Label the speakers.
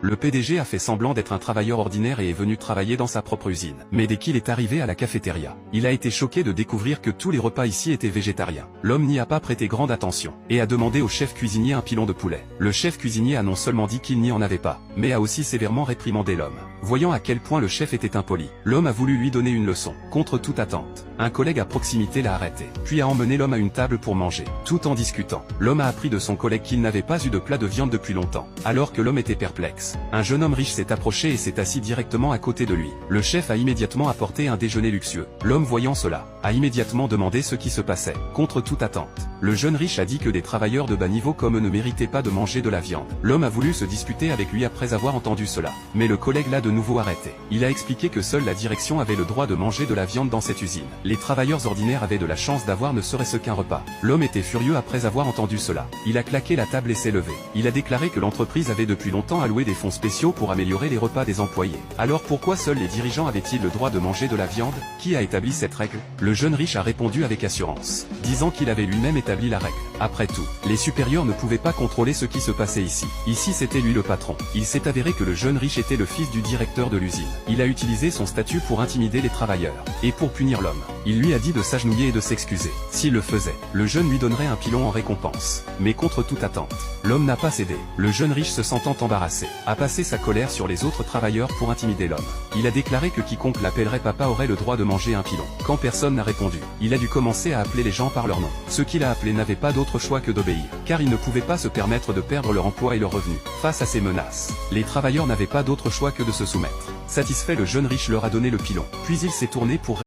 Speaker 1: Le PDG a fait semblant d'être un travailleur ordinaire et est venu travailler dans sa propre usine. Mais dès qu'il est arrivé à la cafétéria, il a été choqué de découvrir que tous les repas ici étaient végétariens. L'homme n'y a pas prêté grande attention, et a demandé au chef cuisinier un pilon de poulet. Le chef cuisinier a non seulement dit qu'il n'y en avait pas, mais a aussi sévèrement réprimandé l'homme. Voyant à quel point le chef était impoli, l'homme a voulu lui donner une leçon. Contre toute attente, un collègue à proximité l'a arrêté, puis a emmené l'homme à une table pour manger. Tout en discutant, l'homme a appris de son collègue qu'il n'avait pas eu de plat de viande depuis longtemps. Alors que l'homme était perplexe, un jeune homme riche s'est approché et s'est assis directement à côté de lui. Le chef a immédiatement apporté un déjeuner luxueux. L'homme, voyant cela, a immédiatement demandé ce qui se passait. Contre toute attente, le jeune riche a dit que des travailleurs de bas niveau comme eux ne méritaient pas de manger de la viande. L'homme a voulu se disputer avec lui après avoir entendu cela, mais le collègue l'a de nouveau arrêté. Il a expliqué que seule la direction avait le droit de manger de la viande dans cette usine. Les travailleurs ordinaires avaient de la chance d'avoir ne serait-ce qu'un repas. L'homme était furieux après avoir entendu cela. Il a claqué la table et s'est levé. Il a déclaré que l'entreprise avait depuis longtemps alloué des fonds spéciaux pour améliorer les repas des employés. Alors pourquoi seuls les dirigeants avaient-ils le droit de manger de la viande? Qui a établi cette règle? Le jeune riche a répondu avec assurance, disant qu'il avait lui-même établi la règle. Après tout, les supérieurs ne pouvaient pas contrôler ce qui se passait ici. Ici c'était lui le patron. Il s'est avéré que le jeune riche était le fils du directeur de l'usine. Il a utilisé son statut pour intimider les travailleurs. Et pour punir l'homme, il lui a dit de s'agenouiller et de s'excuser. S'il le faisait, le jeune lui donnerait un pilon en récompense. Mais contre toute attente, l'homme n'a pas cédé. Le jeune riche, se sentant embarrassé, a passé sa colère sur les autres travailleurs pour intimider l'homme. Il a déclaré que quiconque l'appellerait papa aurait le droit de manger un pilon. Quand personne n'a répondu, il a dû commencer à appeler les gens par leur nom. Ceux qu'il a appelés n'avaient pas d'autre choix que d'obéir, car ils ne pouvaient pas se permettre de perdre leur emploi et leur revenu. Face à ces menaces, les travailleurs n'avaient pas d'autre choix que de se soumettre. Satisfait, le jeune riche leur a donné le pilon, puis il s'est tourné pour